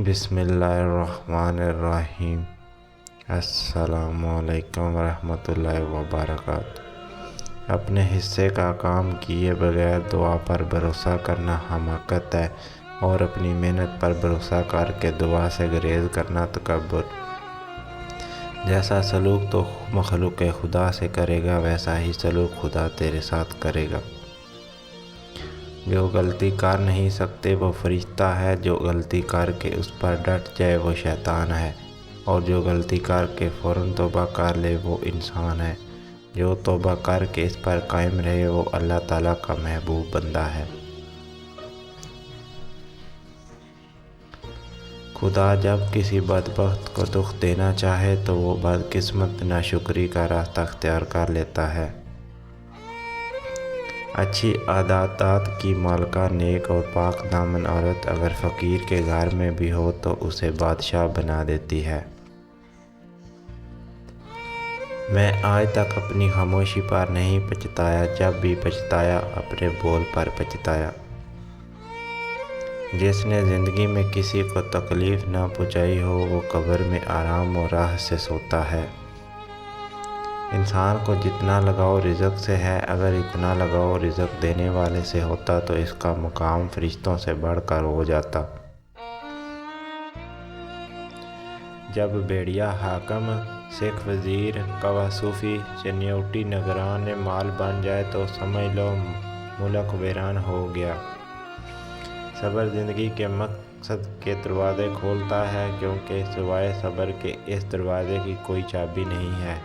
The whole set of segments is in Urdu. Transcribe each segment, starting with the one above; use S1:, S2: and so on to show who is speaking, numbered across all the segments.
S1: بسم اللہ الرحمن الرحیم۔ السلام علیکم ورحمۃ اللہ وبرکاتہ۔ اپنے حصے کا کام کیے بغیر دعا پر بھروسہ کرنا حماقت ہے، اور اپنی محنت پر بھروسہ کر کے دعا سے گریز کرنا تکبر۔ جیسا سلوک تو مخلوق خدا سے کرے گا، ویسا ہی سلوک خدا تیرے ساتھ کرے گا۔ جو غلطی کر نہیں سکتے وہ فرشتہ ہے، جو غلطی کر کے اس پر ڈٹ جائے وہ شیطان ہے، اور جو غلطی کر کے فوراً توبہ کر لے وہ انسان ہے۔ جو توبہ کر کے اس پر قائم رہے وہ اللہ تعالیٰ کا محبوب بندہ ہے۔ خدا جب کسی بدبخت کو دکھ دینا چاہے تو وہ بدقسمت ناشکری کا راستہ اختیار کر لیتا ہے۔ اچھی عادات کی مالکہ نیک اور پاک دامن عورت اگر فقیر کے گھر میں بھی ہو تو اسے بادشاہ بنا دیتی ہے۔ میں آج تک اپنی خاموشی پر نہیں پچھتایا، جب بھی پچھتایا اپنے بول پر پچھتایا۔ جس نے زندگی میں کسی کو تکلیف نہ پہنچائی ہو وہ قبر میں آرام و راحت سے سوتا ہے۔ انسان کو جتنا لگاؤ رزق سے ہے، اگر اتنا لگاؤ رزق دینے والے سے ہوتا تو اس کا مقام فرشتوں سے بڑھ کر ہو جاتا۔ جب بھیڑیا حاکم، سکھ وزیر، کوا صوفی، چنیوٹی نگران مال بن جائے تو سمجھ لو ملک ویران ہو گیا۔ صبر زندگی کے مقصد کے دروازے کھولتا ہے، کیونکہ سوائے صبر کے اس دروازے کی کوئی چابی نہیں ہے۔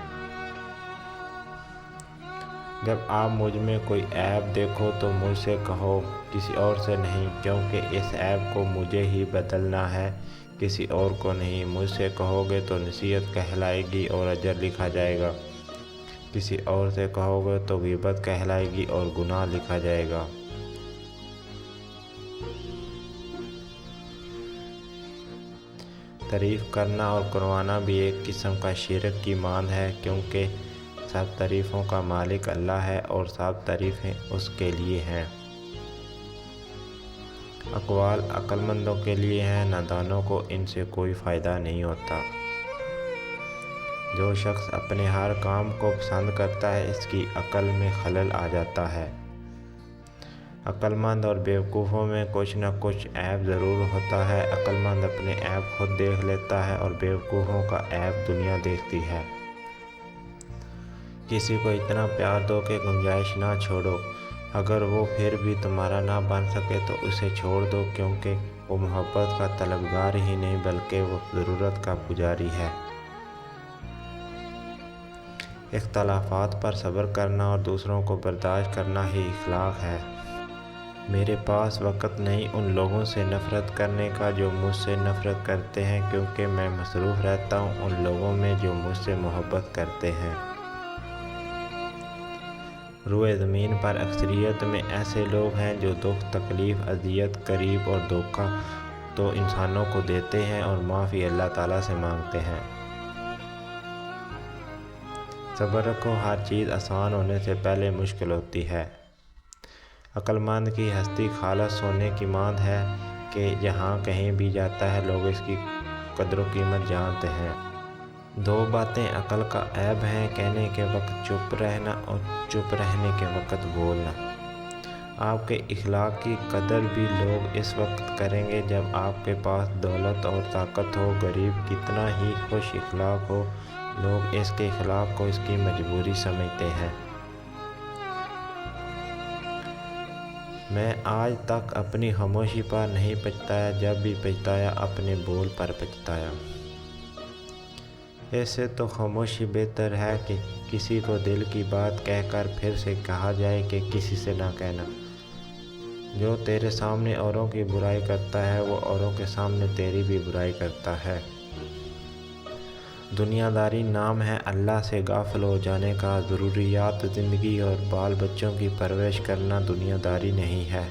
S1: جب آپ مجھ میں کوئی عیب دیکھو تو مجھ سے کہو، کسی اور سے نہیں، کیونکہ اس عیب کو مجھے ہی بدلنا ہے، کسی اور کو نہیں۔ مجھ سے کہو گے تو نصیحت کہلائے گی اور اجر لکھا جائے گا، کسی اور سے کہو گے تو غیبت کہلائے گی اور گناہ لکھا جائے گا۔ تعریف کرنا اور کروانا بھی ایک قسم کا شرک کی مانند ہے، کیونکہ سب تعریفوں کا مالک اللہ ہے اور سب تعریفیں اس کے لیے ہیں۔ اقوال عقل مندوں کے لیے ہیں، نادانوں کو ان سے کوئی فائدہ نہیں ہوتا۔ جو شخص اپنے ہر کام کو پسند کرتا ہے اس کی عقل میں خلل آ جاتا ہے۔ عقل مند اور بیوقوفوں میں کچھ نہ کچھ عیب ضرور ہوتا ہے۔ عقل مند اپنے عیب خود دیکھ لیتا ہے اور بیوقوفوں کا عیب دنیا دیکھتی ہے۔ کسی کو اتنا پیار دو کہ گنجائش نہ چھوڑو، اگر وہ پھر بھی تمہارا نہ بن سکے تو اسے چھوڑ دو، کیونکہ وہ محبت کا طلبگار ہی نہیں بلکہ وہ ضرورت کا پجاری ہے۔ اختلافات پر صبر کرنا اور دوسروں کو برداشت کرنا ہی اخلاق ہے۔ میرے پاس وقت نہیں ان لوگوں سے نفرت کرنے کا جو مجھ سے نفرت کرتے ہیں، کیونکہ میں مصروف رہتا ہوں ان لوگوں میں جو مجھ سے محبت کرتے ہیں۔ روئے زمین پر اکثریت میں ایسے لوگ ہیں جو دکھ، تکلیف، اذیت، قریب اور دھوکہ تو انسانوں کو دیتے ہیں اور معافی اللہ تعالیٰ سے مانگتے ہیں۔ صبر رکھو، ہر چیز آسان ہونے سے پہلے مشکل ہوتی ہے۔ عقل مند کی ہستی خالص سونے کی مانند ہے کہ جہاں کہیں بھی جاتا ہے لوگ اس کی قدر و قیمت جانتے ہیں۔ دو باتیں عقل کا عیب ہیں، کہنے کے وقت چپ رہنا اور چپ رہنے کے وقت بولنا۔ آپ کے اخلاق کی قدر بھی لوگ اس وقت کریں گے جب آپ کے پاس دولت اور طاقت ہو۔ غریب کتنا ہی خوش اخلاق ہو، لوگ اس کے اخلاق کو اس کی مجبوری سمجھتے ہیں۔ میں آج تک اپنی خاموشی پر نہیں پچھتایا، جب بھی پچھتایا اپنے بول پر پچھتایا۔ اس سے تو خاموشی بہتر ہے کہ کسی کو دل کی بات کہہ کر پھر سے کہا جائے کہ کسی سے نہ کہنا۔ جو تیرے سامنے اوروں کی برائی کرتا ہے وہ اوروں کے سامنے تیری بھی برائی کرتا ہے۔ دنیا داری نام ہے اللہ سے غافل ہو جانے کا۔ ضروریات زندگی اور بال بچوں کی پرورش کرنا دنیا داری نہیں ہے۔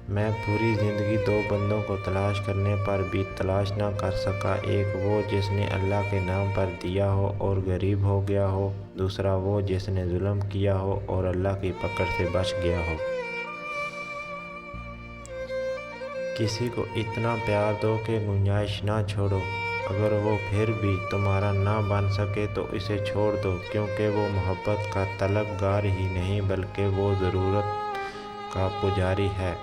S1: میں پوری زندگی دو بندوں کو تلاش کرنے پر بھی تلاش نہ کر سکا، ایک وہ جس نے اللہ کے نام پر دیا ہو اور غریب ہو گیا ہو، دوسرا وہ جس نے ظلم کیا ہو اور اللہ کی پکڑ سے بچ گیا ہو۔ کسی کو اتنا پیار دو کہ گنجائش نہ چھوڑو، اگر وہ پھر بھی تمہارا نہ بن سکے تو اسے چھوڑ دو، کیونکہ وہ محبت کا طلبگار ہی نہیں بلکہ وہ ضرورت کا پجاری ہے۔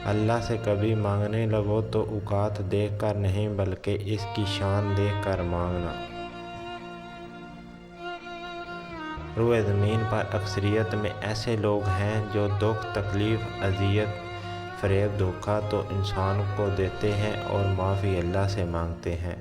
S1: اللہ سے کبھی مانگنے لگو تو اوقات دیکھ کر نہیں بلکہ اس کی شان دیکھ کر مانگنا۔ روئے زمین پر اکثریت میں ایسے لوگ ہیں جو دکھ، تکلیف، اذیت، فریب، دھوکہ تو انسان کو دیتے ہیں اور معافی اللہ سے مانگتے ہیں۔